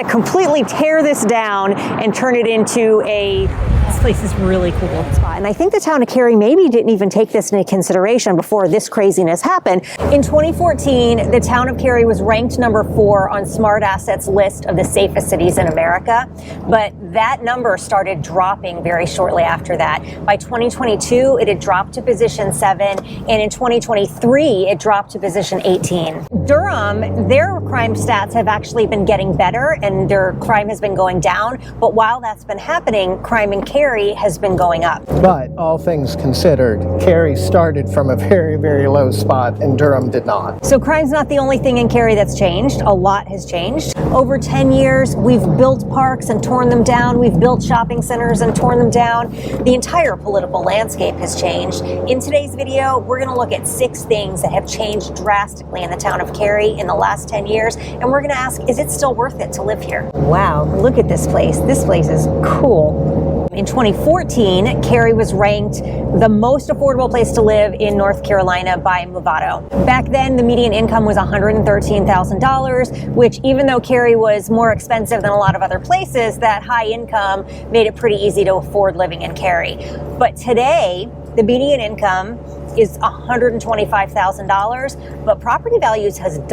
completely tear this down and turn it into this place is really cool spot. And I think the town of Cary maybe didn't even take this into consideration before this craziness happened. In 2014, the town of Cary was ranked number 4 on Smart Assets list of the safest cities in America, but that number started dropping very shortly after that. By 2022, it had dropped to position 7, and in 2023, it dropped to position 18. Durham, their crime stats have actually been getting better, and their crime has been going down, but while that's been happening, crime in Cary has been going up. But all things considered, Cary started from a very, very low spot and Durham did not. So crime's not the only thing in Cary that's changed. A lot has changed. Over 10 years, we've built parks and torn them down. We've built shopping centers and torn them down. The entire political landscape has changed. In today's video, we're going to look at 6 things that have changed drastically in the town of Cary in the last 10 years. And we're going to ask, is it still worth it to live here? Wow, look at this place. This place is cool. In 2014, Cary was ranked the most affordable place to live in North Carolina by Movado. Back then, the median income was $113,000, which even though Cary was more expensive than a lot of other places, that high income made it pretty easy to afford living in Cary. But today, the median income is $125,000, but property values have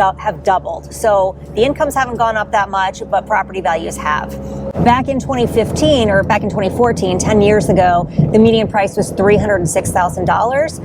doubled. So the incomes haven't gone up that much, but property values have. Back in 2014, 10 years ago, the median price was $306,000,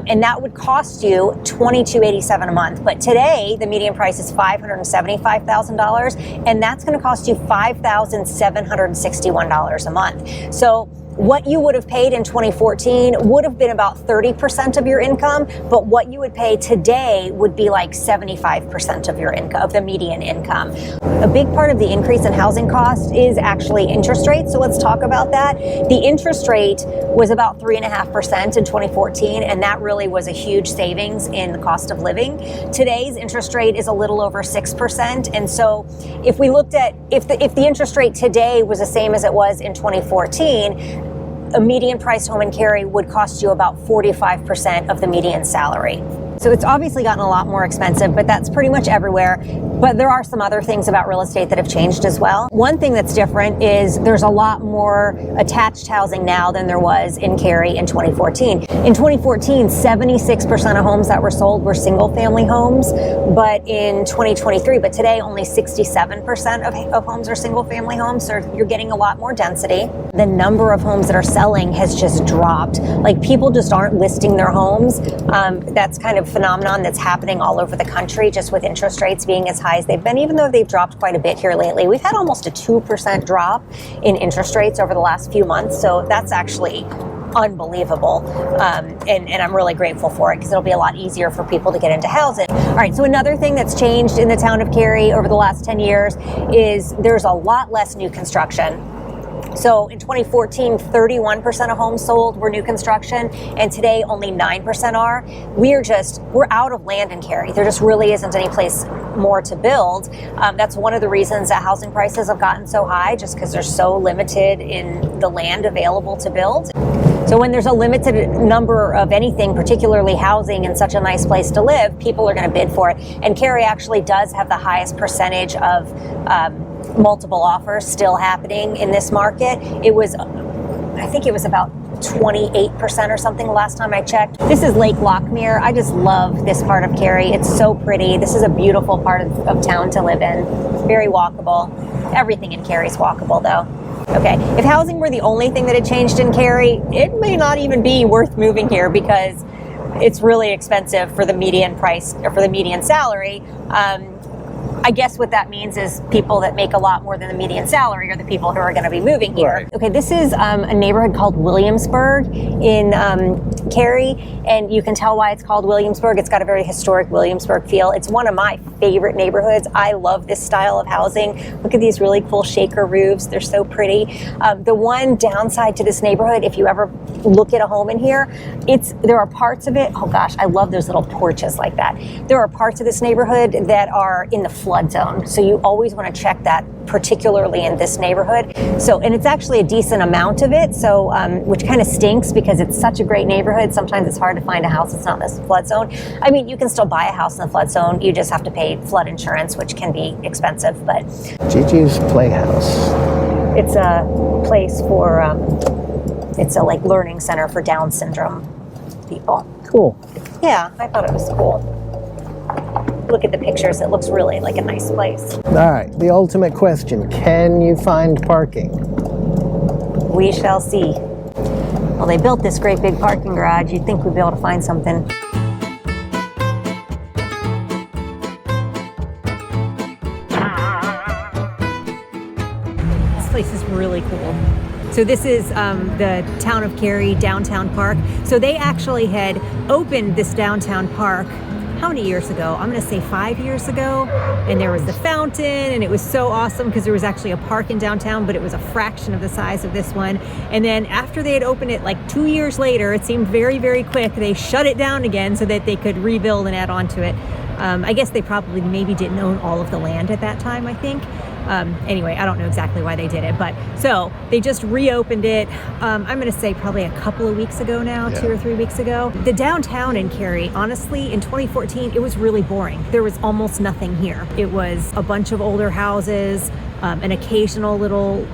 and that would cost you $2,287 a month. But today, the median price is $575,000, and that's going to cost you $5,761 a month. So what you would have paid in 2014 would have been about 30% of your income, but what you would pay today would be like 75% of your income, of the median income. A big part of the increase in housing costs is actually interest rates. So let's talk about that. The interest rate was about 3.5% in 2014, and that really was a huge savings in the cost of living. Today's interest rate is a little over 6%, and so if we looked at if the interest rate today was the same as it was in 2014, a median priced home in Cary would cost you about 45% of the median salary. So it's obviously gotten a lot more expensive, but that's pretty much everywhere. But there are some other things about real estate that have changed as well. One thing that's different is there's a lot more attached housing now than there was in Cary in 2014. In 2014, 76% of homes that were sold were single family homes, but in 2023, but today only 67% of homes are single family homes. So you're getting a lot more density. The number of homes that are selling has just dropped. Like people just aren't listing their homes. That's kind of phenomenon that's happening all over the country, just with interest rates being as high as they've been, even though they've dropped quite a bit here lately. We've had almost a 2% drop in interest rates over the last few months, so that's actually unbelievable, and I'm really grateful for it because it'll be a lot easier for people to get into housing. All right, so another thing that's changed in the town of Cary over the last 10 years is there's a lot less new construction. So in 2014, 31% of homes sold were new construction, and today only 9% are. We're out of land in Cary. There just really isn't any place more to build. That's one of the reasons that housing prices have gotten so high, just because there's so limited in the land available to build. So when there's a limited number of anything, particularly housing in such a nice place to live, people are going to bid for it. And Cary actually does have the highest percentage of multiple offers still happening in this market. I think it was about 28% or something the last time I checked. This is Lake Lockmere. I just love this part of Cary. It's so pretty. This is a beautiful part of town to live in. Very walkable. Everything in Cary is walkable though. Okay, if housing were the only thing that had changed in Cary, it may not even be worth moving here because it's really expensive for the median price or for the median salary. I guess what that means is people that make a lot more than the median salary are the people who are going to be moving here. Right. Okay, this is a neighborhood called Williamsburg in Cary, and you can tell why it's called Williamsburg. It's got a very historic Williamsburg feel. It's one of my favorite neighborhoods. I love this style of housing. Look at these really cool shaker roofs. They're so pretty. The one downside to this neighborhood, if you ever look at a home in here, there are parts of it, oh gosh, I love those little porches like that. There are parts of this neighborhood that are in the flood zone. So you always want to check that particularly in this neighborhood. So, and it's actually a decent amount of it, so which kind of stinks because it's such a great neighborhood. Sometimes it's hard to find a house that's not in this flood zone. I mean, you can still buy a house in the flood zone. You just have to pay flood insurance, which can be expensive. But Gigi's Playhouse. it's a place for it's a like learning center for Down syndrome people. Cool. Yeah, I thought it was cool. Look at the pictures. It looks really like a nice place. All right, the ultimate question. Can you find parking? We shall see. Well, they built this great big parking garage. You'd think we'd be able to find something. This place is really cool. So this is the town of Cary downtown park. So they actually had opened this downtown park how many years ago? I'm gonna say 5 years ago. And there was the fountain, and it was so awesome because there was actually a park in downtown, but it was a fraction of the size of this one. And then after they had opened it like 2 years later, it seemed very, very quick, they shut it down again so that they could rebuild and add on to it. I guess they probably maybe didn't own all of the land at that time, I think. Anyway, I don't know exactly why they did it, but so they just reopened it. I'm going to say probably a couple of weeks ago now, 2 or 3 weeks ago. The downtown in Cary, honestly, in 2014, it was really boring. There was almost nothing here. It was a bunch of older houses, an occasional little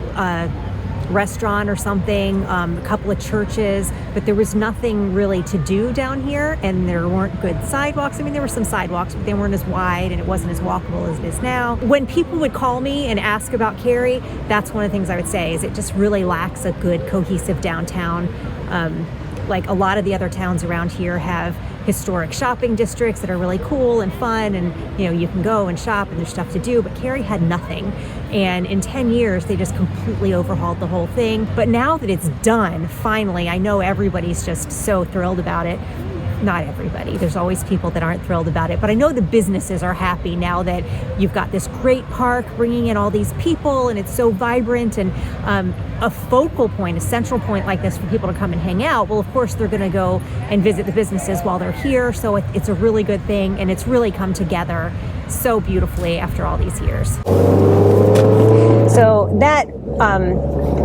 restaurant or something, a couple of churches, but there was nothing really to do down here, and there weren't good sidewalks. I mean, there were some sidewalks, but they weren't as wide and it wasn't as walkable as it is now. When people would call me and ask about Cary, that's one of the things I would say is it just really lacks a good cohesive downtown. Like a lot of the other towns around here have historic shopping districts that are really cool and fun, and you know, you can go and shop and there's stuff to do, but Cary had nothing. And in 10 years they just completely overhauled the whole thing. But now that it's done, finally, I know everybody's just so thrilled about it. Not everybody, there's always people that aren't thrilled about it, but I know the businesses are happy now that you've got this great park bringing in all these people and it's so vibrant, and a focal point, a central point like this for people to come and hang out. Well, of course they're going to go and visit the businesses while they're here, so it's a really good thing, and it's really come together so beautifully after all these years. So that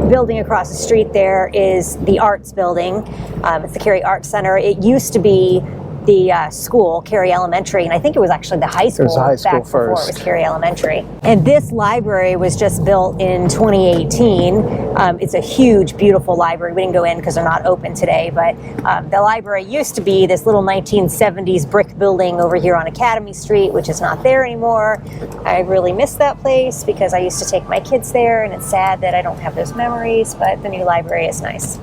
building across the street there is the Arts Building. It's the Cary Arts Center. It used to be the school, Cary Elementary, and I think it was actually the high school, back before it was Cary Elementary. And this library was just built in 2018. It's a huge, beautiful library. We didn't go in because they're not open today, but the library used to be this little 1970s brick building over here on Academy Street, which is not there anymore. I really miss that place because I used to take my kids there, and it's sad that I don't have those memories, but the new library is nice.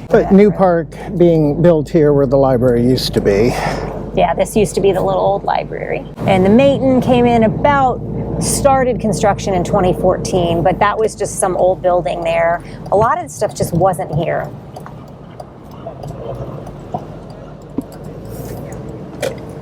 But new park being built here where the library used to be. Yeah, this used to be the little old library. And the Maton came in started construction in 2014, but that was just some old building there. A lot of the stuff just wasn't here.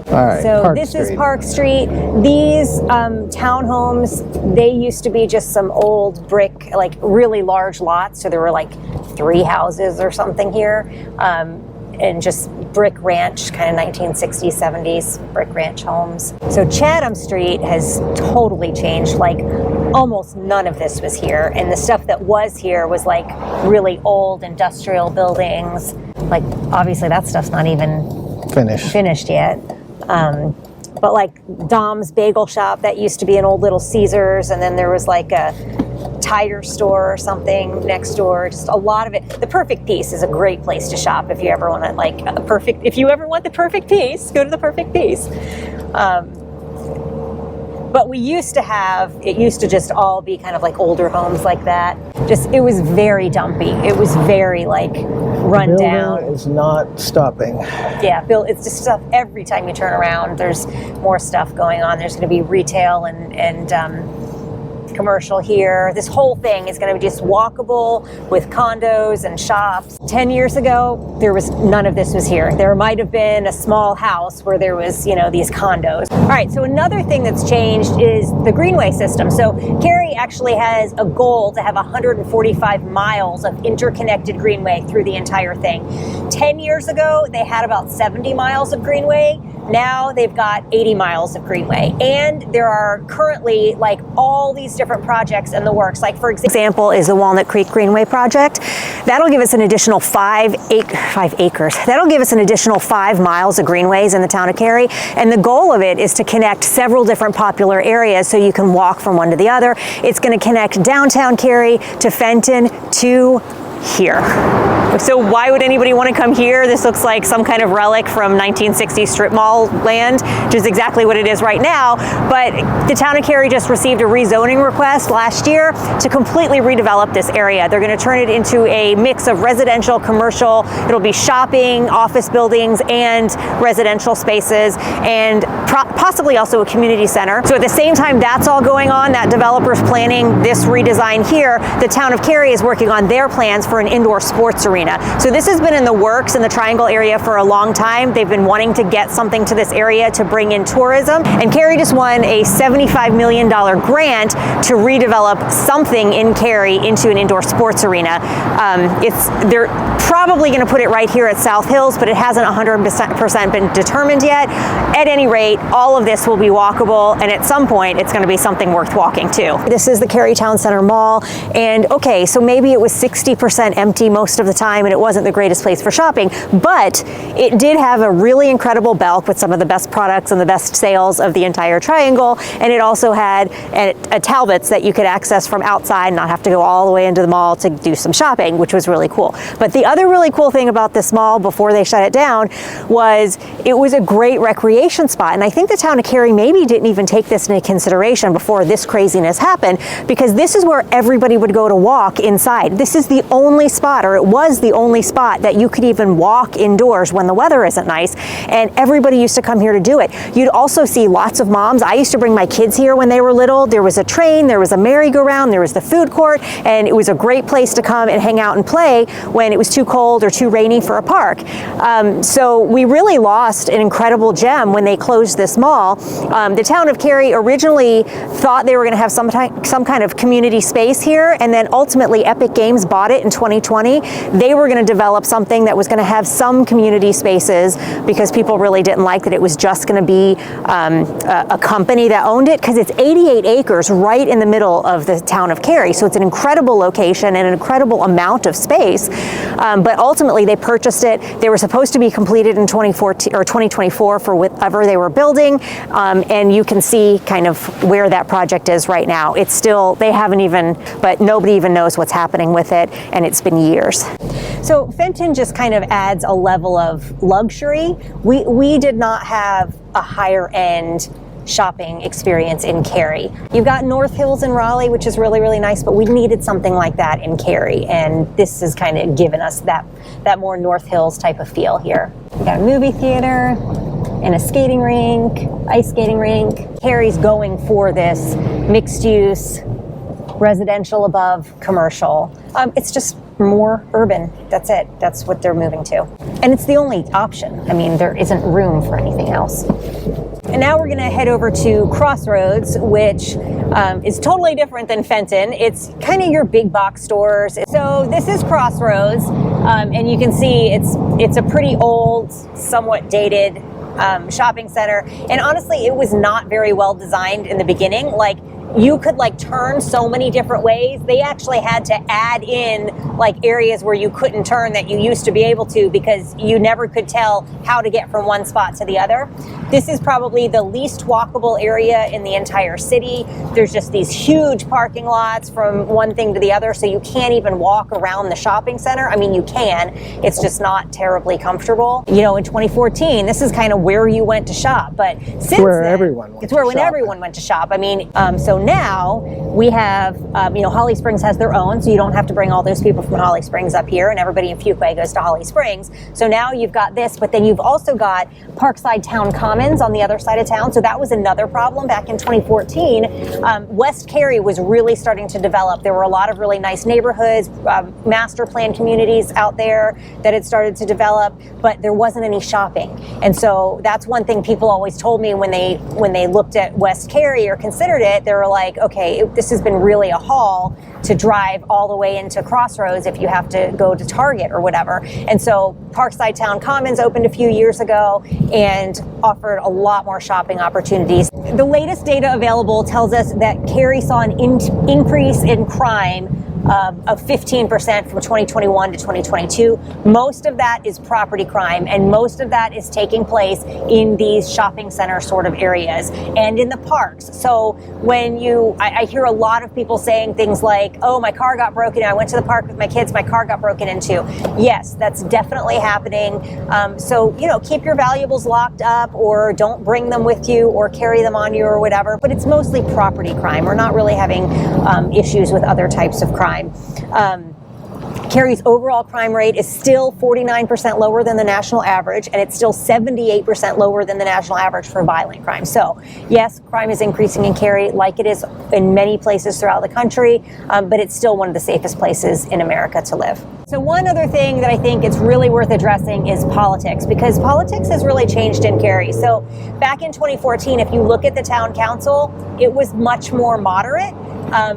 All right, so Park this Street. is Park Street. These townhomes, they used to be just some old brick, like really large lots. So there were like 3 houses or something here, and just brick ranch, kind of 1960s, 70s brick ranch homes. So Chatham Street has totally changed. Like almost none of this was here. And the stuff that was here was like really old industrial buildings. Like obviously that stuff's not even finished yet. But like Dom's Bagel Shop, that used to be an old little Caesars, and then there was like a tire store or something next door. Just a lot of it. The Perfect Piece is a great place to shop if you ever want to if you ever want the perfect piece, go to the Perfect Piece. But it used to just all be kind of like older homes like that. It was very dumpy. It was very like run down. Is not stopping. Yeah, Bill, it's just stuff every time you turn around. There's more stuff going on. There's going to be retail and commercial here. This whole thing is going to be just walkable with condos and shops. 10 years ago, none of this was here. There might have been a small house where there was, these condos. All right, so another thing that's changed is the greenway system. So Cary actually has a goal to have 145 miles of interconnected greenway through the entire thing. 10 years ago, they had about 70 miles of greenway. Now they've got 80 miles of greenway, and there are currently like all these different projects in the works. Like for example is the Walnut Creek Greenway project. That'll give us an additional 5 acres. That'll give us an additional 5 miles of greenways in the town of Cary. And the goal of it is to connect several different popular areas so you can walk from one to the other. It's going to connect downtown Cary to Fenton to here. So why would anybody want to come here? This looks like some kind of relic from 1960s strip mall land, which is exactly what it is right now. But the town of Cary just received a rezoning request last year to completely redevelop this area. They're going to turn it into a mix of residential, commercial. It'll be shopping, office buildings, and residential spaces, and possibly also a community center. So at the same time that's all going on, that developer's planning this redesign here, the town of Cary is working on their plans for an indoor sports arena. So this has been in the works in the Triangle area for a long time. They've been wanting to get something to this area to bring in tourism, and Cary just won a $75 million grant to redevelop something in Cary into an indoor sports arena. They're probably going to put it right here at South Hills, but it hasn't 100% been determined yet. At any rate, all of this will be walkable, and at some point it's going to be something worth walking to. This is the Cary Town Center Mall, and okay, so maybe it was 60% empty most of the time and it wasn't the greatest place for shopping, but it did have a really incredible Belk with some of the best products and the best sales of the entire Triangle, and it also had a Talbot's that you could access from outside, not have to go all the way into the mall to do some shopping, which was really cool. But the other really cool thing about this mall before they shut it down was it was a great recreation spot, and I think the town of Cary maybe didn't even take this into consideration before this craziness happened, because this is where everybody would go to walk inside. This is the only spot, or it was the only spot that you could even walk indoors when the weather isn't nice, and everybody used to come here to do it. You'd also see lots of moms. I used to bring my kids here when they were little. There was a train, there was a merry-go-round, there was the food court, and it was a great place to come and hang out and play when it was too cold or too rainy for a park. So we really lost an incredible gem when they closed this mall. The town of Cary originally thought they were going to have some kind of community space here, and then ultimately Epic Games bought it in 2020. They were going to develop something that was going to have some community spaces because people really didn't like that it was just going to be a company that owned it, because it's 88 acres right in the middle of the town of Cary. So it's an incredible location and an incredible amount of space. But ultimately they purchased it. They were supposed to be completed in 2014 or 2024 for whatever they were building. And you can see kind of where that project is right now. It's still, they haven't even, but nobody even knows what's happening with it, and it's been years. So Fenton just kind of adds a level of luxury. We did not have a higher end shopping experience in Cary. You've got North Hills in Raleigh, which is really, really nice, but we needed something like that in Cary, and this has kind of given us that more North Hills type of feel here. We got a movie theater and a skating rink, ice skating rink. Cary's going for this mixed use, residential above commercial. It's just more urban. That's it. That's what they're moving to. And it's the only option. I mean, there isn't room for anything else. And now we're going to head over to Crossroads, which is totally different than Fenton. It's kind of your big box stores. So this is Crossroads, and you can see it's a pretty old, somewhat dated shopping center. And honestly, it was not very well designed in the beginning. Like, you could like turn so many different ways. They actually had to add in like areas where you couldn't turn that you used to be able to, because you never could tell how to get from one spot to the other. This is probably the least walkable area in the entire city. There's just these huge parking lots from one thing to the other, so you can't even walk around the shopping center. I mean, you can, it's just not terribly comfortable. You know, in 2014, this is kind of where you went to shop, but since where then, everyone went it's where to when shop. everyone went to shop. I mean, so now we have, Holly Springs has their own, so you don't have to bring all those people from Holly Springs up here, and everybody in Fuquay goes to Holly Springs. So now you've got this, but then you've also got Parkside Town Commons on the other side of town. So that was another problem back in 2014. West Cary was really starting to develop. There were a lot of really nice neighborhoods, master plan communities out there that had started to develop, but there wasn't any shopping. And so that's one thing people always told me when they looked at West Cary or considered it. They were like, okay, this has been really a haul. to drive all the way into Crossroads if you have to go to Target or whatever. And so Parkside Town Commons opened a few years ago and offered a lot more shopping opportunities. The latest data available tells us that Cary saw an increase in crime of 15% from 2021 to 2022. Most of that is property crime, and most of that is taking place in these shopping center sort of areas and in the parks. So when I hear a lot of people saying things like, oh, my car got broken, I went to the park with my kids, my car got broken into. Yes, that's definitely happening. So, keep your valuables locked up, or don't bring them with you, or carry them on you, or whatever. But it's mostly property crime. We're not really having issues with other types of crime. Cary's overall crime rate is still 49% lower than the national average, and it's still 78% lower than the national average for violent crime. So, yes, crime is increasing in Cary like it is in many places throughout the country, but it's still one of the safest places in America to live. So one other thing that I think it's really worth addressing is politics, because politics has really changed in Cary. So back in 2014, if you look at the town council, it was much more moderate.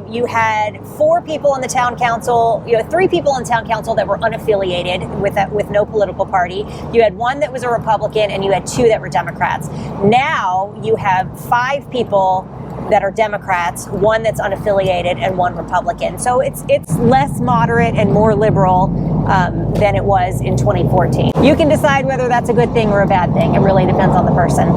You had 4 people on the town council. You had 3 people on the town council that were unaffiliated with no political party. You had 1 that was a Republican, and you had 2 that were Democrats. Now you have 5 people that are Democrats, 1 that's unaffiliated, and 1 Republican. So it's less moderate and more liberal than it was in 2014. You can decide whether that's a good thing or a bad thing. It really depends on the person.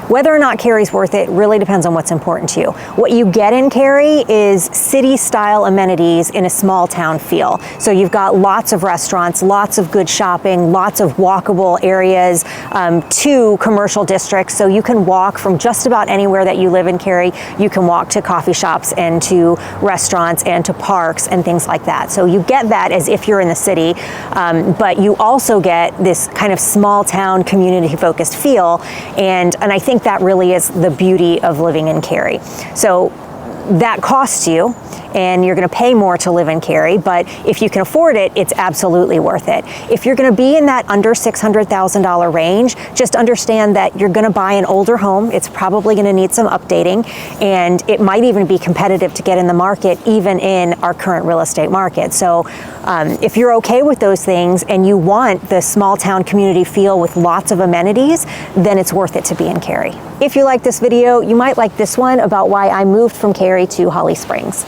Whether or not Cary's worth it really depends on what's important to you. What you get in Cary is city-style amenities in a small town feel. So you've got lots of restaurants, lots of good shopping, lots of walkable areas, 2 commercial districts. So you can walk from just about anywhere that you live in Cary. You can walk to coffee shops and to restaurants and to parks and things like that. So you get that as if you're in the city, but you also get this kind of small town community-focused feel, and I think that really is the beauty of living in Cary. So that costs you, and you're going to pay more to live in Cary, but if you can afford it, it's absolutely worth it. If you're going to be in that under $600,000 range, just understand that you're going to buy an older home. It's probably going to need some updating, and it might even be competitive to get in the market, even in our current real estate market. So if you're okay with those things and you want the small town community feel with lots of amenities, then it's worth it to be in Cary. If you like this video, you might like this one about why I moved from Cary to Holly Springs.